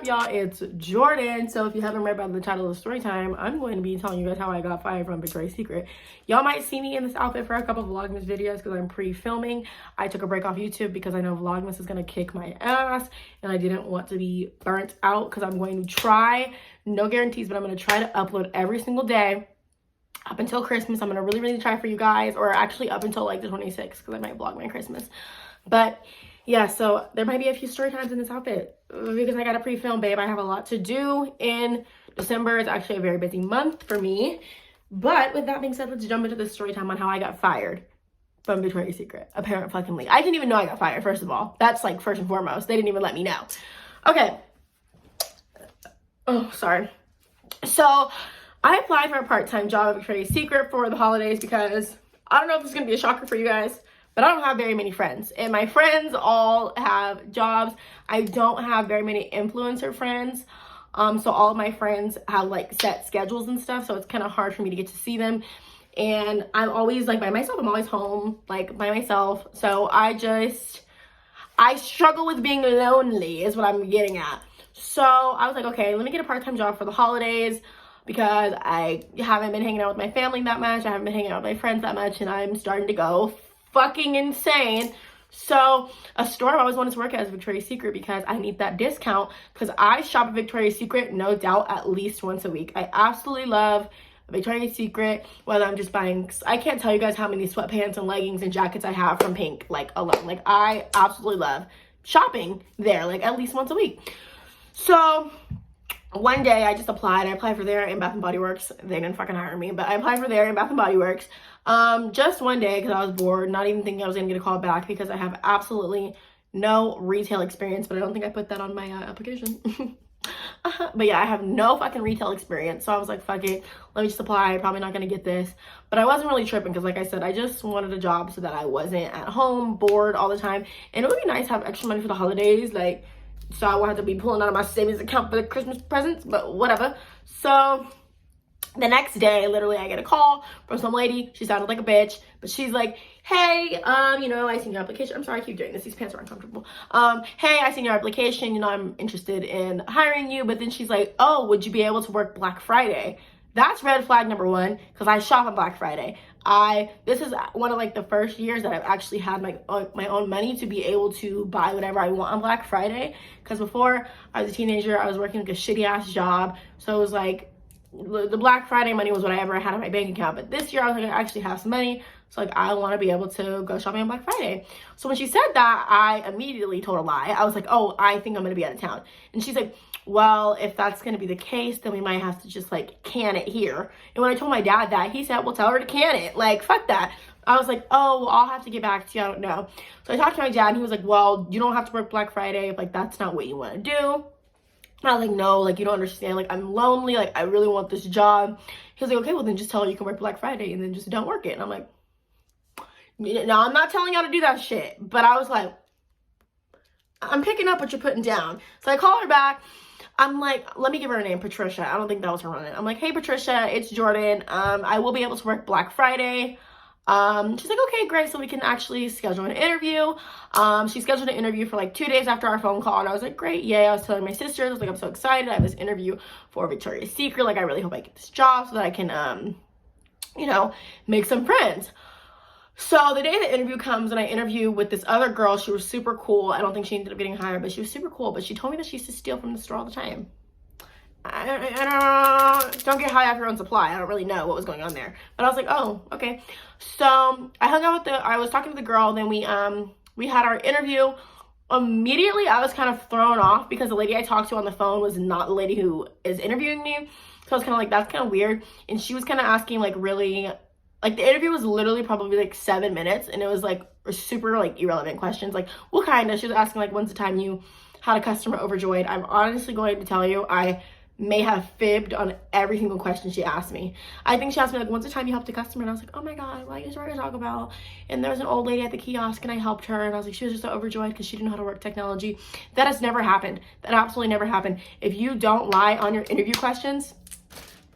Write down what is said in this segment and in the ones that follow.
up, y'all? It's Jordan. So if you haven't read by the title of the story time, I'm going to be telling you guys how I got fired from Victoria's Secret. Y'all might see me in this outfit for a couple of Vlogmas videos because I'm pre-filming. I took a break off YouTube because I know Vlogmas is going to kick my ass and I didn't want to be burnt out because I'm going to try, no guarantees, but I'm going to try to upload every single day up until Christmas. I'm going to really try for you guys, or actually up until like the 26th because I might vlog my Christmas. But yeah, so there might be a few story times in this outfit because I got a pre-film, babe. I have a lot to do in December. It's actually a very busy month for me. But with that being said, let's jump into the story time on how I got fired from Victoria's Secret. Apparent fucking leak. I didn't even know I got fired, first of all. That's like first and foremost. They didn't even let me know. Okay. Oh, sorry. So I applied for a part-time job at Victoria's Secret for the holidays because I don't know if this is going to be a shocker for you guys, but I don't have very many friends, and my friends all have jobs. I don't have very many influencer friends, so all of my friends have like set schedules and stuff, so it's kind of hard for me to get to see them, and I'm always like by myself. I'm always home like by myself, so I struggle with being lonely is what I'm getting at. So I was like, okay, let me get a part-time job for the holidays because I haven't been hanging out with my family that much. I haven't been hanging out with my friends that much, and I'm starting to go fucking insane. So a store I've always wanted to work at is Victoria's Secret because I need that discount, because I shop at Victoria's Secret, no doubt, at least once a week. I absolutely love Victoria's Secret, whether I'm just buying, I can't tell you guys how many sweatpants and leggings and jackets I have from Pink, like alone. Like I absolutely love shopping there, like at least once a week. So one day I just applied. I applied for there in Bath and Body Works. They didn't fucking hire me, but I applied for there in Bath and Body Works. Just one day because I was bored, not even thinking I was gonna get a call back because I have absolutely no retail experience, but I don't think I put that on my application. But yeah, I have no fucking retail experience, so I was like, fuck it, let me just apply. I'm probably not gonna get this, but I wasn't really tripping because like I said, I just wanted a job so that I wasn't at home bored all the time, and it would be nice to have extra money for the holidays, like, so I won't have to be pulling out of my savings account for the Christmas presents, but whatever. So the next day, literally, I get a call from some lady. She sounded like a bitch, but she's like, hey, you know, I seen your application. I'm sorry, I keep doing this. These pants are uncomfortable. Hey, I seen your application. You know, I'm interested in hiring you. But then she's like, oh, would you be able to work Black Friday? That's red flag number one, because I shop on Black Friday. This is one of like the first years that I've actually had my own money to be able to buy whatever I want on Black Friday. Because before I was a teenager, I was working like a shitty ass job. So it was like, the Black Friday money was what I ever had in my bank account, but this year I was like, I actually have some money, so like I want to be able to go shopping on Black Friday. So when she said that, I immediately told a lie. I was like, oh, I think I'm gonna be out of town. And she's like, well, if that's gonna be the case, then we might have to just like can it here. And when I told my dad that, he said, well, tell her to can it, like fuck that. I was like, oh, well, I'll have to get back to you, I don't know. So I talked to my dad and he was like, well, you don't have to work Black Friday if like that's not what you want to do. I was like, no, like, you don't understand. Like, I'm lonely. Like, I really want this job. He was like, okay, well, then just tell her you can work Black Friday and then just don't work it. And I'm like, no, I'm not telling y'all to do that shit. But I was like, I'm picking up what you're putting down. So I call her back. I'm like, let me give her a name, Patricia. I don't think that was her name. I'm like, hey, Patricia, it's Jordan. I will be able to work Black Friday. She's like, okay, great, so we can actually schedule an interview. She scheduled an interview for like 2 days after our phone call, and I was like, great, yay. I was telling my sisters, I was like, I'm so excited. I have this interview for Victoria's Secret. Like, I really hope I get this job so that I can, you know, make some friends. So the day the interview comes and I interview with this other girl, she was super cool. I don't think she ended up getting hired, but she was super cool. But she told me that she used to steal from the store all the time. I don't get high off your own supply. I don't really know what was going on there, but I was like, oh, okay. So I hung out with I was talking to the girl, then we had our interview. Immediately I was kind of thrown off because the lady I talked to on the phone was not the lady who is interviewing me. So I was kind of like, that's kind of weird. And she was kind of asking like really, like the interview was literally probably like 7 minutes, and it was like super like irrelevant questions. Like what kind of, she was asking like, when's the time you had a customer overjoyed? I'm honestly going to tell you, I may have fibbed on every single question she asked me. I think she asked me like, when's the time you helped a customer? And I was like, oh my god, what are you trying to talk about? And there was an old lady at the kiosk and I helped her, and I was like, she was just so overjoyed because she didn't know how to work technology. That has never happened. That absolutely never happened. If you don't lie on your interview questions,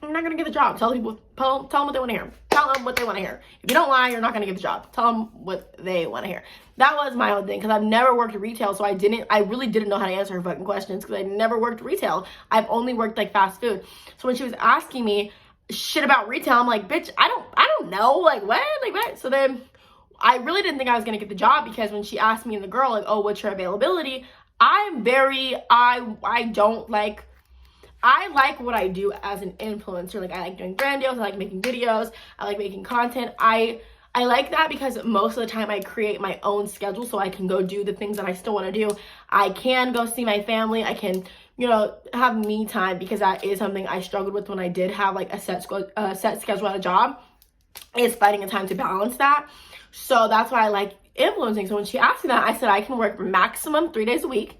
I'm not gonna get the job. Tell them what they want to hear. Tell them what they want to hear. If you don't lie, you're not going to get the job. Tell them what they want to hear. That was my whole thing, because I've never worked retail, so I really didn't know how to answer her fucking questions, because I never worked retail. I've only worked like fast food. So when she was asking me shit about retail, I'm like, bitch, I don't know, like what? So then I really didn't think I was gonna get the job, because when she asked me and the girl, like, oh, what's your availability? I like what I do as an influencer. Like, I like doing brand deals, I like making videos, I like making content. I like that because most of the time I create my own schedule, so I can go do the things that I still want to do. I can go see my family. I can, you know, have me time, because that is something I struggled with when I did have like a set schedule at a job, is finding a time to balance that. So that's why I like influencing. So when she asked me that, I said I can work maximum 3 days a week,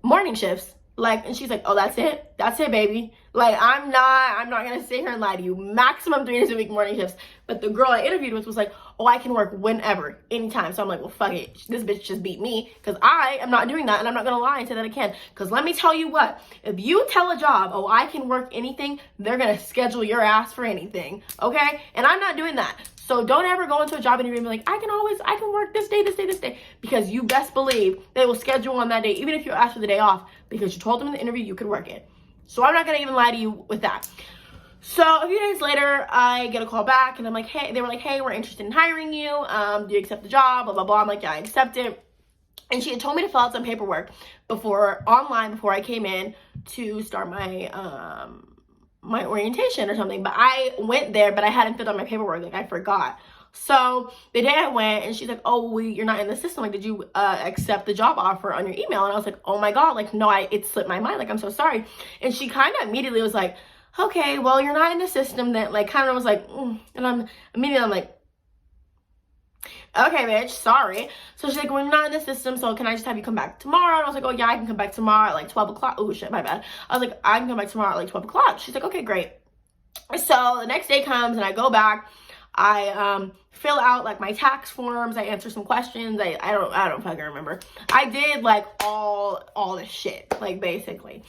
morning shifts. Like, and she's like, oh, that's it, baby. Like, I'm not gonna sit here and lie to you. Maximum 3 days a week, morning shifts. But the girl I interviewed with was like, oh, I can work whenever, anytime. So I'm like, well, fuck it. This bitch just beat me, because I am not doing that, and I'm not gonna lie and say that I can. Because let me tell you what, if you tell a job, oh, I can work anything, they're gonna schedule your ass for anything, okay? And I'm not doing that. So don't ever go into a job interview and be like, I can work this day, because you best believe they will schedule on that day, even if you ask for the day off, because you told them in the interview you could work it. So I'm not gonna even lie to you with that. So a few days later, I get a call back, and I'm like, hey, they were like, hey, we're interested in hiring you. Do you accept the job? Blah, blah, blah. I'm like, yeah, I accept it. And she had told me to fill out some paperwork online before I came in to start my my orientation or something. But I went there, but I hadn't filled out my paperwork. Like, I forgot. So the day I went, and she's like, oh, you're not in the system. Like, did you accept the job offer on your email? And I was like, oh my God, like, no, it slipped my mind. Like, I'm so sorry. And she kind of immediately was like, okay, well, you're not in the system. Then, like, kind of was like, and I'm like, okay, bitch, sorry. So she's like, well, you're not in the system, so can I just have you come back tomorrow? And I was like, oh yeah, I can come back tomorrow at like 12 o'clock. Oh shit, my bad. I was like, I can come back tomorrow at like 12 o'clock. She's like, okay, great. So the next day comes, and I go back. I fill out like my tax forms. I answer some questions. I don't fucking remember. I did like all this shit, like, basically.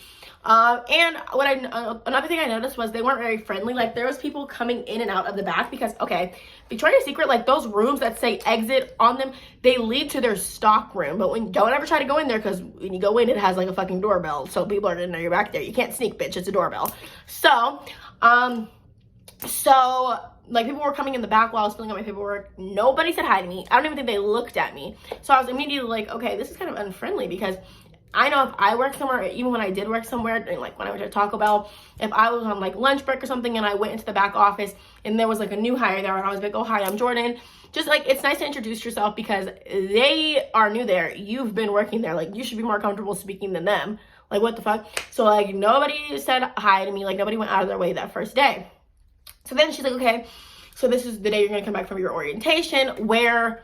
And another thing I noticed was they weren't very friendly. Like, there was people coming in and out of the back, because, okay, Victoria's Secret, like, those rooms that say exit on them, they lead to their stock room. But don't ever try to go in there, because when you go in, it has like a fucking doorbell. So people are gonna know you're back there. You can't sneak, bitch. It's a doorbell. So, like, people were coming in the back while I was filling out my paperwork. Nobody said hi to me. I don't even think they looked at me. So I was immediately like, okay, this is kind of unfriendly, because I know if I work somewhere, even when I did work somewhere, like when I went to Taco Bell, if I was on like lunch break or something and I went into the back office and there was like a new hire there, and I was like, oh, hi, I'm Jordan. Just like, it's nice to introduce yourself, because they are new there. You've been working there. Like, you should be more comfortable speaking than them. Like, what the fuck? So, like, nobody said hi to me. Like, nobody went out of their way that first day. So then she's like, okay, so this is the day you're gonna come back from your orientation. Wear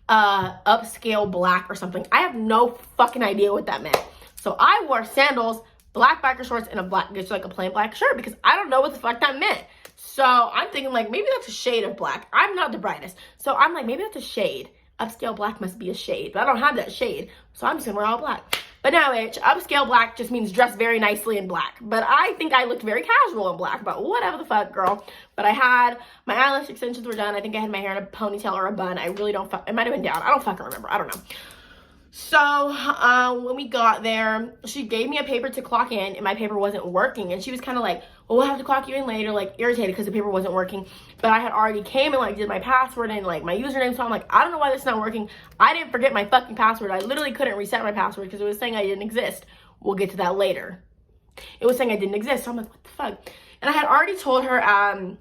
upscale black or something. I have no fucking idea what that meant. So I wore sandals, black biker shorts, and just like a plain black shirt, because I don't know what the fuck that meant. So I'm thinking, like, maybe that's a shade of black. I'm not the brightest. So I'm like, maybe that's a shade. Upscale black must be a shade, but I don't have that shade. So I'm just gonna wear all black. But no, bitch, upscale black just means dress very nicely in black. But I think I looked very casual in black, but whatever the fuck, girl. But I had, my eyelash extensions were done. I think I had my hair in a ponytail or a bun. I really don't, it might have been down. I don't fucking remember. I don't know. So when we got there, she gave me a paper to clock in, and my paper wasn't working. And she was kind of like, well, we'll have to clock you in later, like, irritated because the paper wasn't working. But I had already came and like did my password and like my username, so I'm like, I don't know why this is not working. I didn't forget my fucking password. I literally couldn't reset my password because it was saying I didn't exist. We'll get to that later. It was saying I didn't exist, so I'm like, what the fuck? And I had already told her on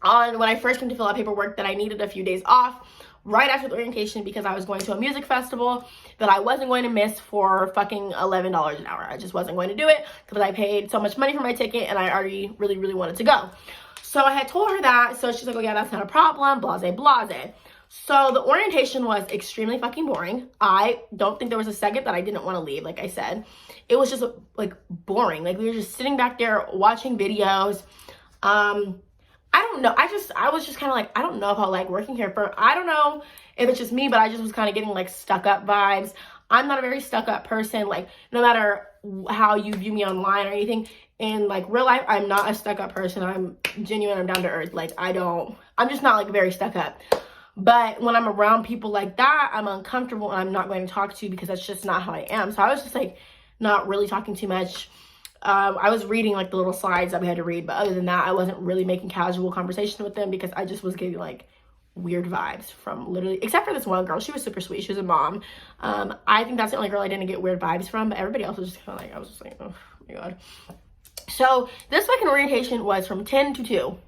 when I first came to fill out paperwork that I needed a few days off right after the orientation, because I was going to a music festival that I wasn't going to miss for fucking $11 an hour. I just wasn't going to do it because I paid so much money for my ticket, and I already really, really wanted to go. So I had told her that, so she's like, oh yeah, that's not a problem, blase, blase. So the orientation was extremely fucking boring. I don't think there was a second that I didn't want to leave, like I said. It was just like boring. Like, we were just sitting back there watching videos. I don't know. I was just kind of like, I don't know if I'll like working here I don't know if it's just me, but I just was kind of getting like stuck up vibes. I'm not a very stuck up person. Like, no matter how you view me online or anything. In like real life, I'm not a stuck up person. I'm genuine. I'm down to earth. Like I'm just not like very stuck up. But when I'm around people like that, I'm uncomfortable and I'm not going to talk to you because that's just not how I am. So I was just like not really talking too much. I was reading like the little slides that we had to read, but other than that, I wasn't really making casual conversation with them because I just was getting like weird vibes from literally, except for this one girl. She was super sweet. She was a mom. I think that's the only girl I didn't get weird vibes from, but everybody else was just kind of like, I was just like, oh my God. So this fucking orientation was from 10 to 2.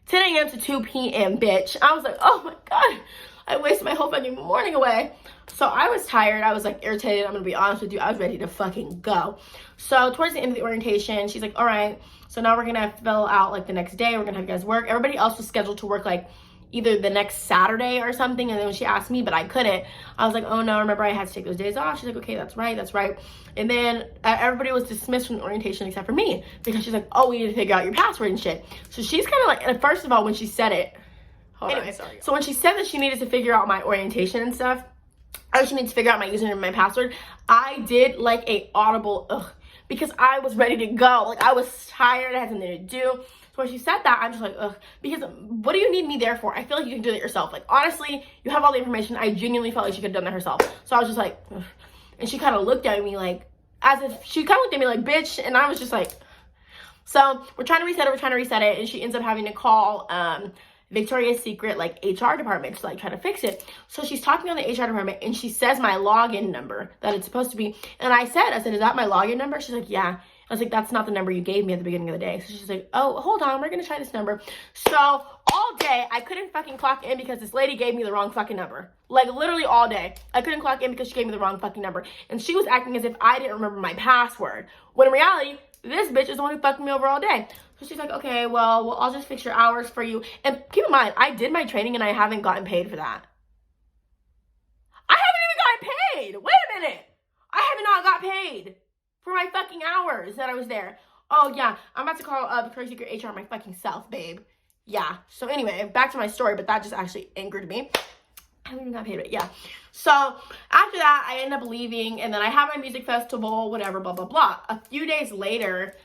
10 a.m. to 2 p.m., bitch. I was like, oh my God, I wasted my whole fucking morning away. So I was tired. I was like irritated. I'm gonna be honest with you. I was ready to fucking go. So towards the end of the orientation, she's like, all right, so now we're gonna fill out like the next day. We're gonna have you guys work. Everybody else was scheduled to work like either the next Saturday or something. And then when she asked me, but I couldn't, I was like, oh no, remember I had to take those days off. She's like, okay, that's right, that's right. And then everybody was dismissed from the orientation except for me because she's like, oh, we need to figure out your password and shit. So she's kind of like, first of all, when she said it, so when she said that she needed to figure out my orientation and stuff, or she needs to figure out my username and my password, I did like a audible ugh, because I was ready to go. Like I was tired, I had something to do. So when she said that, I'm just like, ugh, because what do you need me there for? I feel like you can do it yourself. Like honestly, you have all the information. I genuinely felt like she could have done that herself. So I was just like, ugh. And she kind of looked at me like, as if she kind of looked at me like, bitch. And I was just like, so we're trying to reset it. And she ends up having to call Victoria's Secret like HR department to like try to fix it. So she's talking on the HR department and she says my login number that it's supposed to be. And I said, is that my login number? She's like, yeah. I was like, that's not the number you gave me at the beginning of the day. So she's like, oh, hold on, we're gonna try this number. So all day I couldn't fucking clock in because this lady gave me the wrong fucking number. Like literally all day I couldn't clock in because she gave me the wrong fucking number. And she was acting as if I didn't remember my password, when in reality this bitch is the one who fucked me over all day. So she's like, okay, well I'll just fix your hours for you. And keep in mind, I did my training and I haven't gotten paid for that. I haven't even gotten paid. Wait a minute, I have not got paid for my fucking hours that I was there. Oh yeah, I'm about to call Victoria's Secret HR my fucking self, babe. Yeah, so anyway, back to my story, but that just actually angered me. I haven't even got paid, but yeah. So after that, I ended up leaving, and then I had my music festival, whatever, blah, blah, blah. A few days later,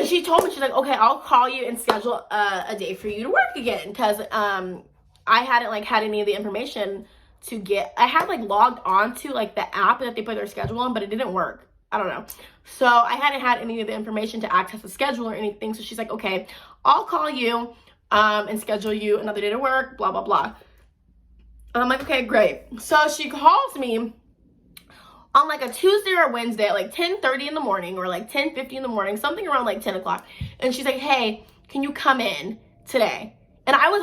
she told me, she's like, okay, I'll call you and schedule a day for you to work again, because I hadn't like had any of the information to get, I had like logged on to like the app that they put their schedule on, but it didn't work. I don't know. So I hadn't had any of the information to access the schedule or anything. So she's like, okay, I'll call you and schedule you another day to work, blah, blah, blah. And I'm like, okay, great. So she calls me on like a Tuesday or Wednesday at like 10:30 in the morning or like 10:50 in the morning, something around like 10 o'clock. And she's like, hey, can you come in today? And I was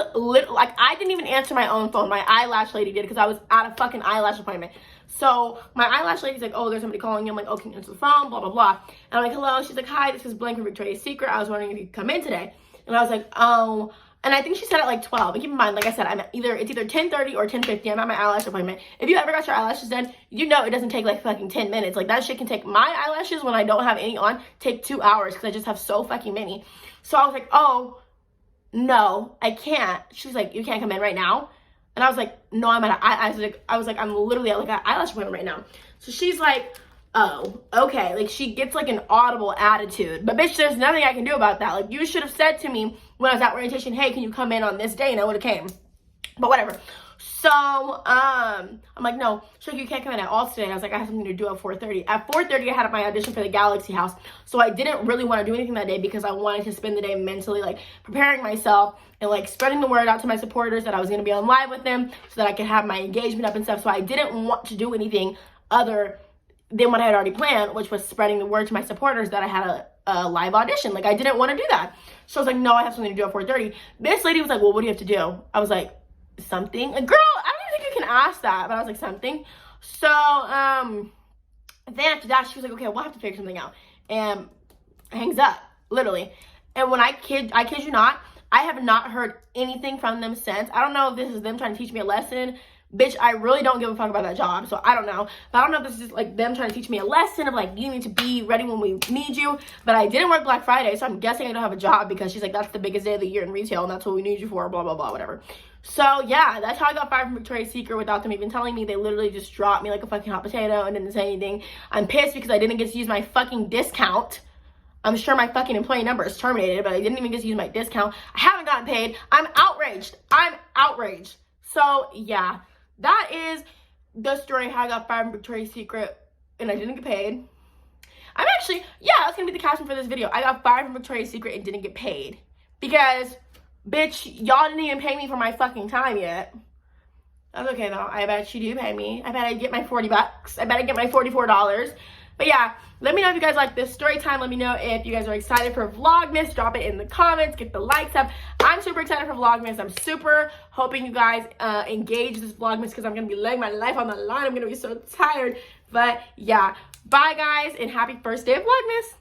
like, I didn't even answer my own phone. My eyelash lady did because I was at a fucking eyelash appointment. So my eyelash lady's like, oh, there's somebody calling you. I'm like, oh, can you answer the phone? Blah, blah, blah. And I'm like, hello. She's like, hi, this is Blank from Victoria's Secret. I was wondering if you could come in today. And I was like, oh. And I think she said it like 12. And keep in mind, like I said, it's either 10:30 or 10:50. I'm at my eyelash appointment. If you ever got your eyelashes done, you know it doesn't take like fucking 10 minutes. Like that shit can take, my eyelashes when I don't have any on, take 2 hours because I just have so fucking many. So I was like, oh, no, I can't. She was like, you can't come in right now? And I was like, no, I'm at I was like, I'm literally at like an eyelash appointment right now. So she's like, oh, okay. Like she gets like an audible attitude. But bitch, there's nothing I can do about that. Like you should have said to me when I was at orientation, hey, can you come in on this day? And I would have came. But whatever. So I'm like, no, she's like, you can't come in at all today. And I was like, I have something to do at 4:30. At 4:30, I had my audition for the Galaxy House. So I didn't really want to do anything that day because I wanted to spend the day mentally like preparing myself and like spreading the word out to my supporters that I was going to be on live with them so that I could have my engagement up and stuff. So I didn't want to do anything other than what I had already planned, which was spreading the word to my supporters that I had a live audition. Like I didn't want to do that. So I was like, no, I have something to do at 4:30. This lady was like, well, what do you have to do? I was like, something. Like, girl, I don't even think you can ask that. But I was like, something. So then after that, she was like, okay, we'll have to figure something out. And hangs up, literally. And when I kid you not, I have not heard anything from them since. I don't know if this is them trying to teach me a lesson. Bitch, I really don't give a fuck about that job, so I don't know. But I don't know if this is like them trying to teach me a lesson of like, you need to be ready when we need you. But I didn't work Black Friday, so I'm guessing I don't have a job because she's like, that's the biggest day of the year in retail and that's what we need you for, blah, blah, blah, whatever. So yeah, that's how I got fired from Victoria's Secret without them even telling me. They literally just dropped me like a fucking hot potato and didn't say anything. I'm pissed because I didn't get to use my fucking discount. I'm sure my fucking employee number is terminated, but I didn't even get to use my discount. I haven't gotten paid. I'm outraged. I'm outraged. So yeah, that is the story how I got fired from Victoria's Secret and I didn't get paid. I'm actually, yeah, that's gonna be the caption for this video. I got fired from Victoria's Secret and didn't get paid. Because, bitch, y'all didn't even pay me for my fucking time yet. That's okay though. I bet you do pay me. I bet I get my 40 bucks. I bet I get my $44. But yeah, let me know if you guys like this story time. Let me know if you guys are excited for Vlogmas. Drop it in the comments. Get the likes up. I'm super excited for Vlogmas. I'm super hoping you guys engage this Vlogmas because I'm going to be laying my life on the line. I'm going to be so tired. But yeah, bye guys and happy first day of Vlogmas.